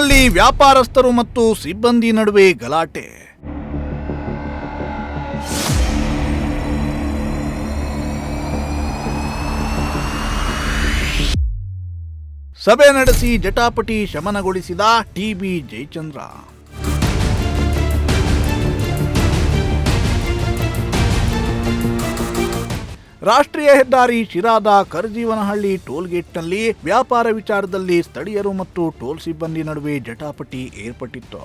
ಶಿರಾದಲ್ಲಿ ವ್ಯಾಪಾರಸ್ಥರು ಮತ್ತು ಸಿಬ್ಬಂದಿ ನಡುವೆ ಗಲಾಟೆ. ಸಭೆ ನಡೆಸಿ ಜಟಾಪಟಿ ಶಮನಗೊಳಿಸಿದ ಟಿ.ಬಿ. ಜಯಚಂದ್ರ. ರಾಷ್ಟ್ರೀಯ ಹೆದ್ದಾರಿ ಶಿರಾದ ಕರಜೀವನಹಳ್ಳಿ ಟೋಲ್ಗೇಟ್ನಲ್ಲಿ ವ್ಯಾಪಾರ ವಿಚಾರದಲ್ಲಿ ಸ್ಥಳೀಯರು ಮತ್ತು ಟೋಲ್ ಸಿಬ್ಬಂದಿ ನಡುವೆ ಜಟಾಪಟಿ ಏರ್ಪಟ್ಟಿತ್ತು.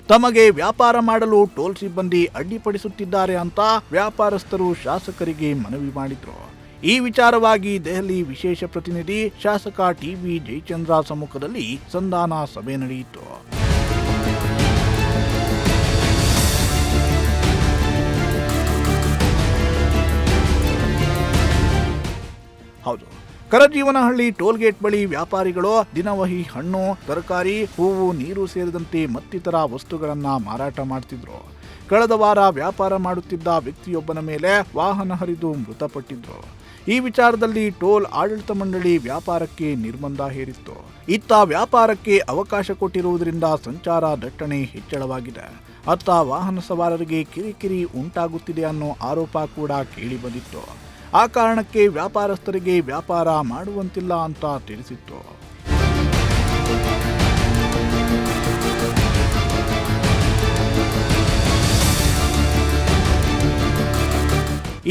ತಮಗೆ ವ್ಯಾಪಾರ ಮಾಡಲು ಟೋಲ್ ಸಿಬ್ಬಂದಿ ಅಡ್ಡಿಪಡಿಸುತ್ತಿದ್ದಾರೆ ಅಂತ ವ್ಯಾಪಾರಸ್ಥರು ಶಾಸಕರಿಗೆ ಮನವಿ ಮಾಡಿದ್ರು. ಈ ವಿಚಾರವಾಗಿ ದೆಹಲಿ ವಿಶೇಷ ಪ್ರತಿನಿಧಿ ಶಾಸಕ ಟಿ.ಬಿ. ಜಯಚಂದ್ರ ಸಮ್ಮುಖದಲ್ಲಿ ಸಂಧಾನ ಸಭೆ ನಡೆಯಿತು. ಹೌದು, ಕರಜೀವನಹಳ್ಳಿ ಟೋಲ್ಗೇಟ್ ಬಳಿ ವ್ಯಾಪಾರಿಗಳು ದಿನವಹಿ ಹಣ್ಣು, ತರಕಾರಿ, ಹೂವು, ನೀರು ಸೇರಿದಂತೆ ಮತ್ತಿತರ ವಸ್ತುಗಳನ್ನು ಮಾರಾಟ ಮಾಡ್ತಿದ್ರು. ಕಳೆದ ವಾರ ವ್ಯಾಪಾರ ಮಾಡುತ್ತಿದ್ದ ವ್ಯಕ್ತಿಯೊಬ್ಬನ ಮೇಲೆ ವಾಹನ ಹರಿದು ಮೃತಪಟ್ಟಿದ್ರು. ಈ ವಿಚಾರದಲ್ಲಿ ಟೋಲ್ ಆಡಳಿತ ಮಂಡಳಿ ವ್ಯಾಪಾರಕ್ಕೆ ನಿರ್ಬಂಧ ಹೇರಿತ್ತು. ಇತ್ತ ವ್ಯಾಪಾರಕ್ಕೆ ಅವಕಾಶ ಕೊಟ್ಟಿರುವುದರಿಂದ ಸಂಚಾರ ದಟ್ಟಣೆ ಹೆಚ್ಚಳವಾಗಿದೆ. ಅತ್ತ ವಾಹನ ಸವಾರರಿಗೆ ಕಿರಿಕಿರಿ ಉಂಟಾಗುತ್ತಿದೆ ಅನ್ನೋ ಆರೋಪ ಕೂಡ ಕೇಳಿ ಬಂದಿತ್ತು. ಆ ಕಾರಣಕ್ಕೆ ವ್ಯಾಪಾರಸ್ಥರಿಗೆ ವ್ಯಾಪಾರ ಮಾಡುವಂತಿಲ್ಲ ಅಂತ ತಿಳಿಸಿತ್ತು.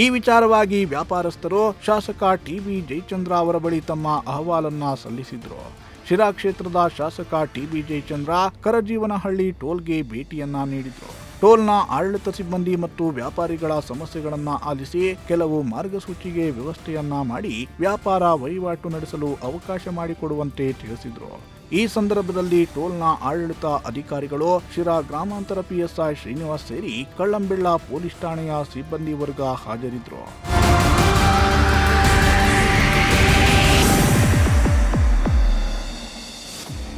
ಈ ವಿಚಾರವಾಗಿ ವ್ಯಾಪಾರಸ್ಥರು ಶಾಸಕ ಟಿ.ಬಿ. ಜಯಚಂದ್ರ ಅವರ ಬಳಿ ತಮ್ಮ ಅಹವಾಲನ್ನ ಸಲ್ಲಿಸಿದ್ರು. ಶಿರಾ ಕ್ಷೇತ್ರದ ಶಾಸಕ ಟಿ.ಬಿ. ಜಯಚಂದ್ರ ಕರಜೀವನಹಳ್ಳಿ ಟೋಲ್ಗೆ ಭೇಟಿಯನ್ನ ನೀಡಿದ್ರು. ಟೋಲ್ನ ಆಡಳಿತ ಸಿಬ್ಬಂದಿ ಮತ್ತು ವ್ಯಾಪಾರಿಗಳ ಸಮಸ್ಯೆಗಳನ್ನ ಆಲಿಸಿ ಕೆಲವು ಮಾರ್ಗಸೂಚಿಗೆ ವ್ಯವಸ್ಥೆಯನ್ನ ಮಾಡಿ ವ್ಯಾಪಾರ ವಹಿವಾಟು ನಡೆಸಲು ಅವಕಾಶ ಮಾಡಿಕೊಡುವಂತೆ ತಿಳಿಸಿದ್ರು. ಈ ಸಂದರ್ಭದಲ್ಲಿ ಟೋಲ್ನ ಆಡಳಿತ ಅಧಿಕಾರಿಗಳು, ಶಿರಾ ಗ್ರಾಮಾಂತರ ಪಿಎಸ್ಐ ಶ್ರೀನಿವಾಸ್ ಸೇರಿ ಕಳ್ಳಂಬೆಳ್ಳ ಪೊಲೀಸ್ ಠಾಣೆಯ ಸಿಬ್ಬಂದಿ ವರ್ಗ ಹಾಜರಿದ್ದರು.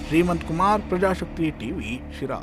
ಶ್ರೀಮಂತ್ ಕುಮಾರ್, ಪ್ರಜಾಶಕ್ತಿ ಟಿವಿ, ಶಿರಾ.